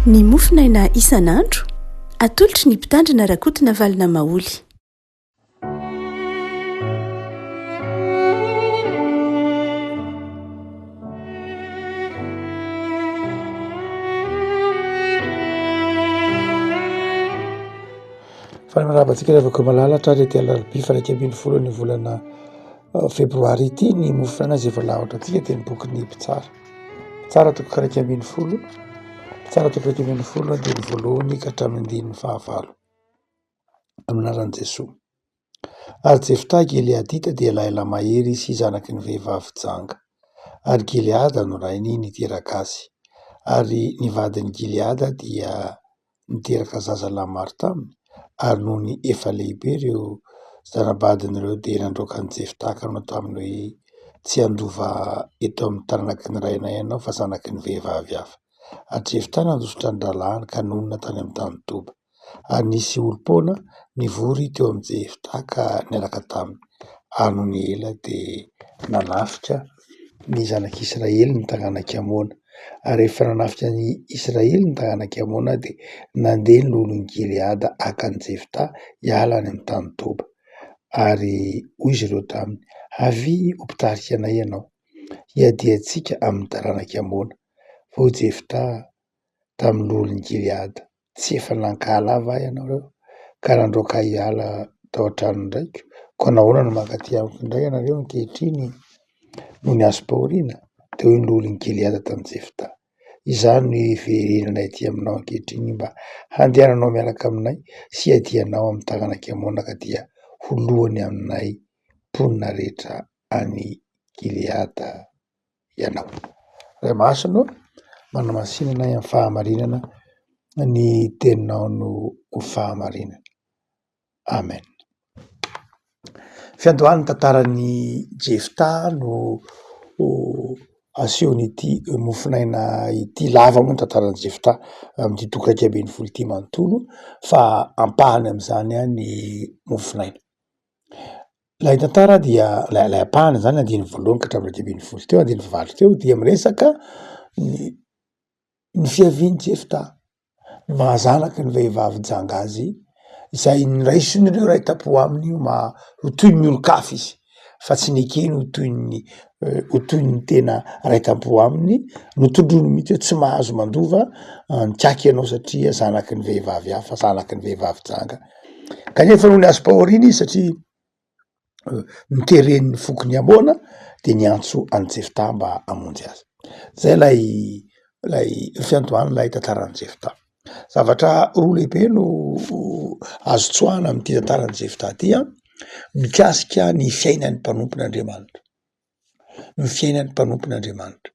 Ny mofinaina isan'andro atolotry ny mpitandrina rakotina valina maoly. Fanarabantsika rehefa malalatra rety alarobia faraika ambin'ny folo ny volana febroary ity ny mofinaina izay voalahatra antsika dia ny boky ny mpitsara. Mpitsara toko faraika ambin'ny folo, mpitsara toko faraika ambin'ny folo dia ny voalohany ka hatramin'ny dimy fahavalo amin'ny anaran'i Jesoa. Ary Jefta Gileadita dia lahy mahery sy zanaky ny vehivavy janga. Ary Gileada no rainy niteraka azy. Ary ny vadin'ny Gileada dia niteraka zazalahy maro taminy. Ary noho ny efa lehibe ireo zanabadin'ireo dia nandroaka an'i Jefta ka nanao taminy hoe tsy handova eto amin'ny taranaky ny rainay ianao fa zanaky ny vehivavy hafa. Ary Jefta nandositra ny lalàny ka nonina tany amin'ny tany Toba. Ary nisy olom-poana nivory teo amin'ny Jefta ka niaraka taminy. Ary noho ny ela dia nanafika ny zanak'Israely ny tagnanaki hamoana. Ary rehefa nanafika ny Israely ny tagnanaki hamoana dia nandeha ny lolon'ny Gileada haka an'i Jefta hiala any amin'ny tany Toba. Ary hoy izy ireo taminy: avy ho mpitarika anay ianao, hiadiantsika amin'ny taranaky hamoana. Fa hoy Jefta tamin'ny lolon'ny Gileada: tsy efa nankala va ianao reo ka nandroaka hiala tao an-trano indraiky? Ka nahoana no mankaty amiko indray ianareo ankehitriny noho ny azo pahoriana? Dia hoy ny lolon'ny Gileada tamin'i Jefta: izany no hiverenanay aty aminao ankehitriny mba handehananao miaraka aminay sy hiadianao amin'ny tagnanay hamoana ka dia ho lohany aminay mponina rehetra any Gileada ianao. Ray masino manamasinana amin'ny fahamarinana ny teninao no ho fahamarinana. Amen. Fiandohan'ny tantaran'i Jefta no asehon'ity mofinaina ity. Lava moa ny tantaran'i Jefta amin'ity toko iraika ambin'ny folo ity manontolo fa ampahany amin'izany ny mofinaina. Ilay tantara dia ilay ampahany zany andiny voalohany ka hatramin'ny iraika ambin'ny folo teo, andiny fahavalo teo dia miresaka ny fiavian'i Jefta, ny mahazanaky ny vehivavy janga azy izay niraisin'ireo ray tam-po aminy ho toy ny olon-kafa izy fa tsy nekeny ho toy ny tena ray tam-po aminy, notondroiny mihitsy hoe tsy mahazo mandova nikaky ianao satria zanaky ny vehivavy hafa, zanaky ny vehivavy janga. Kanefa noho ny azo pahoriana izy satria niteren'ny foko ny hamoana dia niantso an'i Jefta mba hamonjy azy. Zay lay fiandohan'ilay tantaran'i Jefta. Zavatra roa lehibe no azo tsoahana amin'ity tantaran'i Jefta ity mikasika ny fiainan'ny mpanompon'Andriamanitra. Ny fiainan'ny mpanompon'Andriamanitra.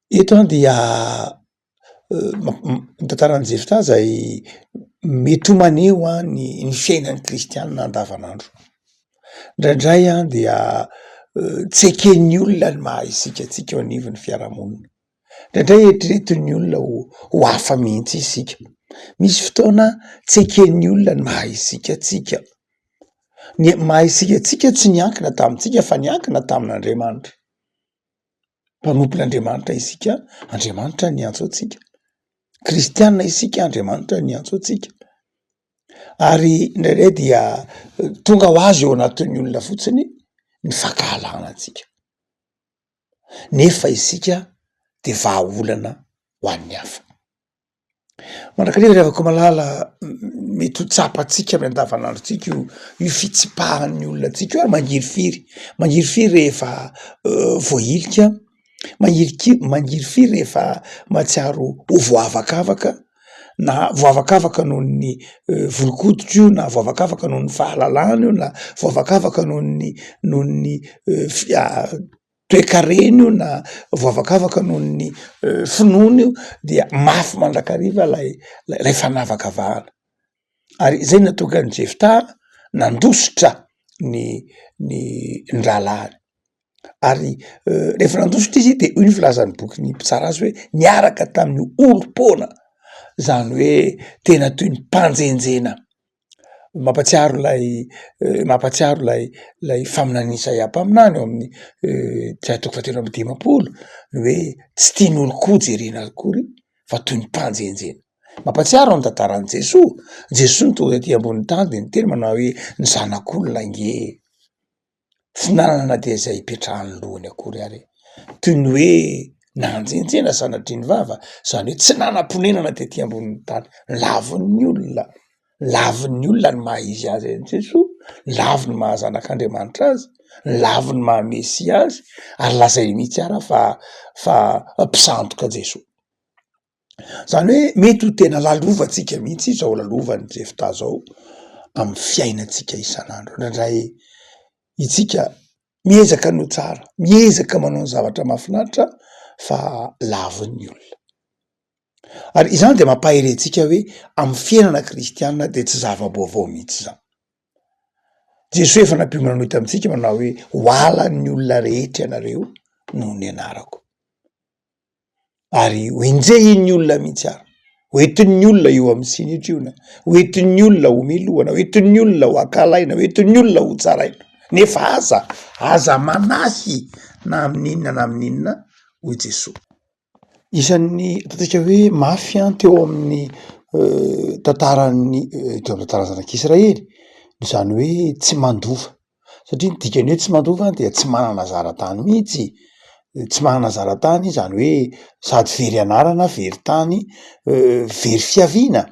Eto dia ny tantaran'i Jefta izay mety ho maneho ny fiainan'ny kristianina andavanandro. Indraindray dia tsy eken'ny olona ny maha isika antsika eo anivon'ny fiarahamonina. Indraindray eritreretin'ny olona ho hafa mihitsy isika. Misy fotoana tsy eken'ny olona ny maha isika antsika. Ny maha isika antsika tsy niankina tamintsika fa niankina tamin'Andriamanitra. Mpanompon'Andriamanitra isika, Andriamanitra niantso antsika. Kristianina isika, Andriamanitra niantso antsika. Ary indraindray dia tonga ho azy eo anatin'ny olona fotsiny ny fankahalana antsika. Nefa isika dia vahaolana ho an'ny hafa. Mandrakariva revako malala mety ho tsapantsika amin'ny andavanandrontsika io fitsipahan'ny olona antsika io ary mangirifiry rehefa voailika, mangirifiry rehefa mahatsiaro ho voavakavaka, na voavakavaka noho ny volon-koditra io, na voavakavaka noho ny fahalalana io, na voavakavaka noho ny toe-karena io, na voavakavaka noho ny finoana io, dia mafy mandrakariva lay fanavakavahana. Ary izay natonga an'i Jefta nandositra ny lalàny. Ary rehefa nandositra izy dia hoy ny filazan'ny boky ny mpitsara azy hoe niaraka tamin'ny olom-poana, zany hoe tena toy ny mpanjenjena. Mampatsiaro lay faminaniana Isaia mpaminany eo amin'ny Isaia toko fahatelo amby dimapolo hoe tsy tian'olo koa jerena akory fa toy ny mpanjenjena. Mampatsiaro ny tantaran'i Jesosy ny tonga aty ambony tany de ny teny manao hoe ny zanak'olona nge tsy nanana de zay ipetrahany lohany akory ary, toy ny hoe nanjenjena sanatry ny vava, zany hoe tsy nanam-ponenana de aty ambony tany. Lavon'ny olona ny maha izy azy any Jesosy, lavy ny maha zanak'Andriamanitra azy, lavy ny maha Mesia azy, ary lazay mihitsy ara fa mpisandoka Jesosy. Zany hoe mety ho tena lalovantsika mihitsy zao lalovan'ny Jefta zao amy fiainatsika isan'andro. Nandray itsika miezaka no tsara, miezaka manao ny zavatra mahafinaritra fa lavon'ny olona. Ary izany de mampahirentsika hoe amy fiainana kristianina de tsy zava-baovao mihitsy zany. Jesosy efa nampiomana nohita amitsika manao hoe hoalan'ny olona rehetra ianareo noho ny anarako. Ary hoenjehiny olona mihitsy ary, hoentin'ny olona eo amin'ny sinetriona, hoentin'ny olona ho melohana, hoentin'ny olona ho akalaina, hoentin'ny olona ho tsaraina. Nefa aza manasy na amin'inona na amin'inona ho Jesosy. Isan'ny ataontsika hoe mafy teo amin'ny tantaran'ny teo amin'ny tantaran'ny zanak'Israely zany hoe tsy mandova, satria ny dikany hoe tsy mandova dia tsy manana zara-tany mihitsy. Tsy manana zara-tany zany hoe sady very anarana, very tany, very fiaviana,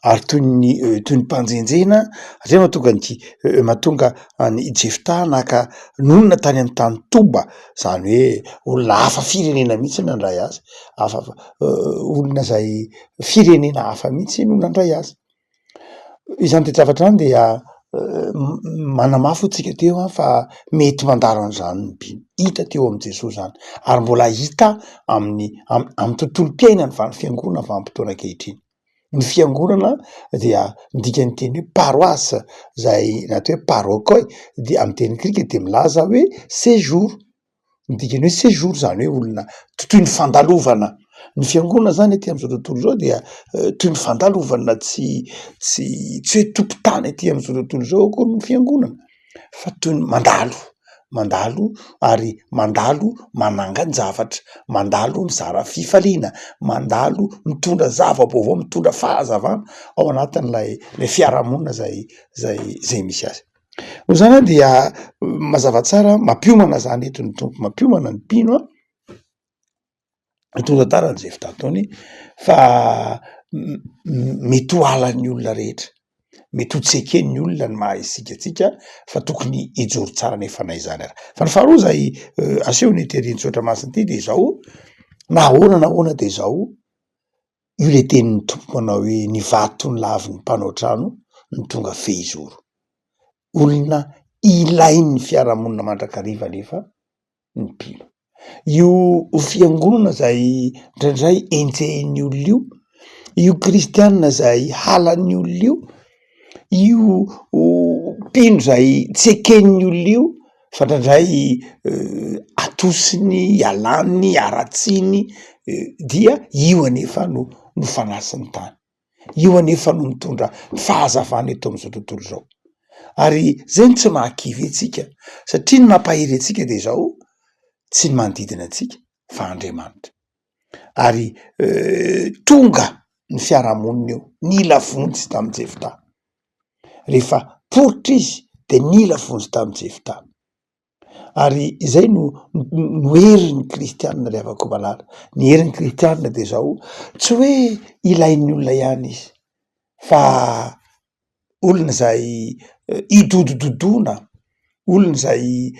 ary toy ny mpanjenjena. Zay mahatonga any Jefta naka nonona tany amin'ny tany Toba, zany hoe olona hafa firenena mihitsy nandray azy, olona zay firenena hafa mihitsy no nandray azy. Izany toejavatra any dia manamafy tsika teo fa mety mandaro an'izany hita teo am' Jesosy zany, ary mbola hita amy tontolom-piainany fa ny fiangonana vanim-potoana ankehitriny. Ny fiangonana dia midika ny teny hoe paroisse, zay na atao hoe paroky dia amy teny grika de milaza hoe séjour, midikany hoe séjour zany hoe olona toy ny fandalovana. Ny fiangonana zany aty am'izao tontolo zao dia toy ny fandalovana, tsy hoe tompo-tany aty am'izao tontolo zao akory ny fiangonana, fa toy ny mandalo ary mandalo manangan-javatra, mandalo mizara fifaliana, mandalo mitondra zava-baovao, mitondra fahazavana ao anatin'lay fiarahamonina zay misy azy. Noho zany dia mazava tsara mampiomana zany eto ny tompo, mampiomana ny mpino itony tantarany Jefta taony fa mety ho halan'ny olona rehetra, mety ho tseken'ny olona ny maha isikatsika fa tokony hijoro tsara nefa na izany ary. Fa ny faharoa zay aseho ny teren'ny masina ity de zao, na ahoana de zao, io le tenin'ny tompo manao hoe nivato ny lavin'ny mpanao trano ny tonga fehizoro. Olona ilain'ny fiarahamonina mandrakariva nefa ny mpino. Io fiangonana zay ndraindray enjehin'ny olona io kristianina zay halan'ny olona io mpino zay tseken'ny olona io fa ndraindray atosiny, ialany, aratsiny, dia io anefa no fanasiny tany, io anefa no mitondra fahazavana eto am'izao tontolo zao. Ary zay no tsy mahakivy antsika, satria ny mampahery antsika de zao tsy ny manodidina antsika fa Andriamanitra. Ary tonga ny fiarahamonina eo, nila vonjy tamy Jefta. Rehefa poritra izy de nila vonjy tamy Jefta. Ary izay no herin'ny kristianina le avako malala. Ny herin'ny kristianina de zao tsy hoe ilain'ny olona ihany izy, fa olona zay idodododona, olona zay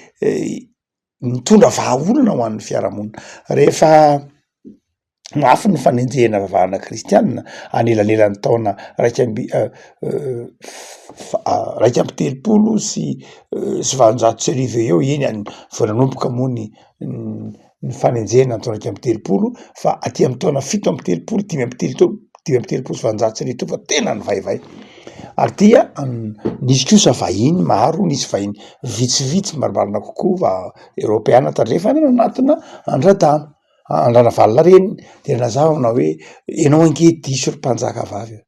mitondra vahaolona ho an'ny fiarahamonina. Rehefa mafy ny fanenjehana vavahana kristianina anelanelan'ny taona raika amby telopolo sy valonjato sy arivo eo eny vao nanomboka moa ny fanenjehana ny taona raika amby telopolo, fa aty am'ny taona fito amby telopolo, dimy amby telopolo sy valonjato sy arivo fa tena nivaivay. Ary dia nisy kosa vahiny maro, nisy vahiny vitsivitsy marimarina kokoa va eropeana tandrefana anatina andradana, andrana valina reny de nazava manao hoe ianao ange diso ry mpanjaka vavy.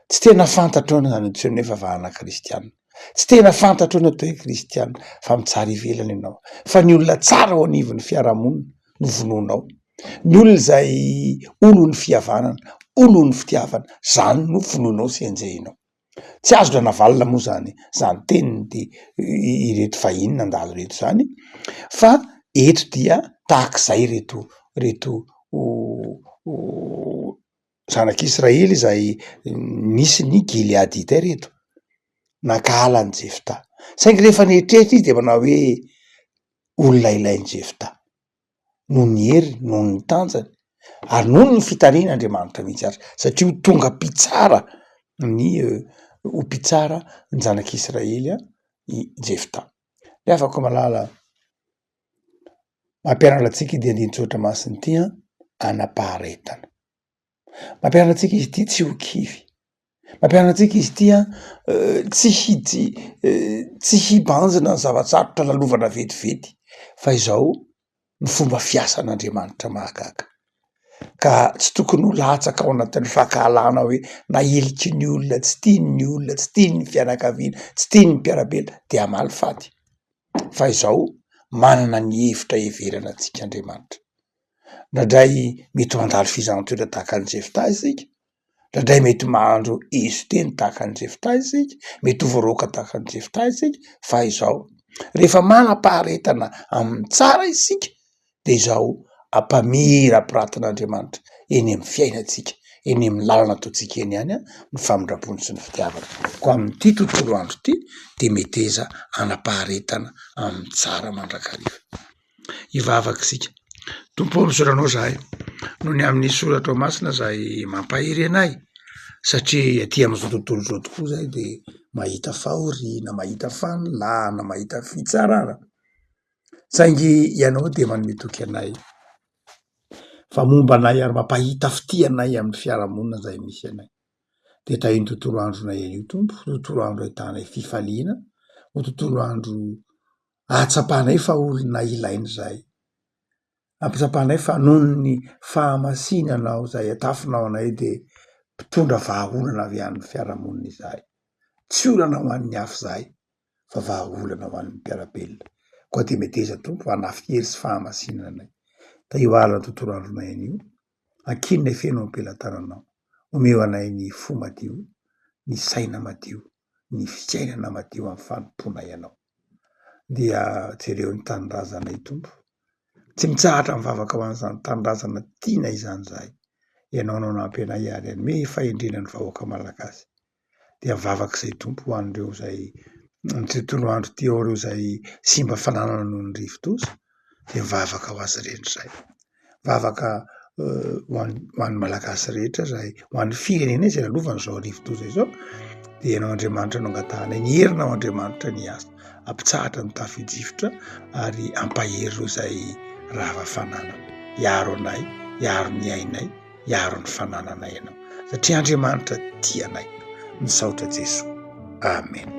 Tsy tena fantatro ena zany antsoina hoe vavahana kristianina, tsy tena fantatro ena atao hoe kristianina fa mitsara ivelana ianao, fa ny olona tsara ao anivon'ny fiarahamonina no vonoinao. ny olona zay olony fihavanana olony fitiavana zany no fononao sy enjehinao tsy azo rana valina moa zany teniny de ireto vahiny nandalo reto zany fa eto dia tahak'izay reto zanak'Israely zay nisy ny Gileadita reto nakala ny Jefta saingy rehefa nietrehitra izy de manao hoe olona ilainy Jefta noho ny hery noho ny tanjany ary noho ny fitaniana Andriamanitra mihitsy ary satria ho tonga mpitsara ho mpitsara ny zanak'Israely i Jefta. Le afaka malala mampianatra antsika de andin-tsotra masiny ity anapaharetana mampianatra antsika izy ity tsy ho kivy mampianatra antsika izy ity tsy hibanjina ny zavatsarotra lalovana vetivety fa izao ny fomba fiasan'Andriamanitra mahagaga ka tsy tokony ho latsaka ao anatin'ny fankahalana hoe naeliky ny olona tsy tiany ny olona tsy tiany ny fianakaviana tsy tiany ny mpiarabela de amaly faty fa izao manana ny hevitra heverana antsika Andriamanitra nandray mety mandalo fizahantsotra tahaka ny Jefta isika nandray mety mahandro izy teny tahaka ny Jefta isika mety ho voaroka tahaka ny Jefta isika fa izao rehefa manam-paharetana amin'ny tsara isika de izao ampamira piratin'Andriamanitra eny amin'ny fiainantsika eny amin'ny lalana ataontsika eny ihany ny famindrapony sy ny fitiavana ko amin'ity tontolo andro ity de meteza anam-paharetana amin'ny tsara mandrakariva ivavaka isika tompo misoranao zahay noho ny amin'ny soratra masina zay mampahery anay satria aty am'izao tontolo zao tokoa zay de mahita fahoriana mahita fanilana mahita fitsarana saingy ianao de manome toky anay fa momba anay ary mampahita fitianay amin'ny fiarahamonina zay misy anay de tahiny tontolo andronay io tompo tontolo andro ahitanay fifaliana ho tontolo andro ahatsapahanay fa olona ilainy zay ampitsapahanay fa noho ny fahamasinanao zay atafinao anay de mpitondra vahaolana avy an'ny fiarahamonina izay tsy olana ho an'ny hafa zay fa vahaolana ho an'ny mpiarabelona koa de meteza tompo anafihery sy fahamasinana anay da io alina tontolo andronay an'io ankinonay feno ampelantananao omeo anay ny fo madio ny saina madio ny fiainana madio amin'ny fanomponay anao dia jereo ny tanindrazanay tompo tsy mitsahatra mivavaka ho an'izany tanindrazana tiana izany zay ianao nao nampy anay ary anome fahendrenany vahoaka malagasy dia mivavaka izay tompo ho an'ireo zay ny tontolo andro ty ao reo zay simba fananana noho ny rivo-doza de mivavaka ho azy reny zay mivavaka ho an'ny malagasy rehetra zay ho an'ny firenena zay lalovany zao rivo-doza izao de ianao Andriamanitra no angatahanay ny herinao Andriamanitra ny asa ampitsahatra ny tafio-drivotra ary ampahery reo zay rava-fananana iaro anay iaro ny ainay iaro ny fanananay ianao satria Andriamanitra tianay ny saotra Jesoa amen.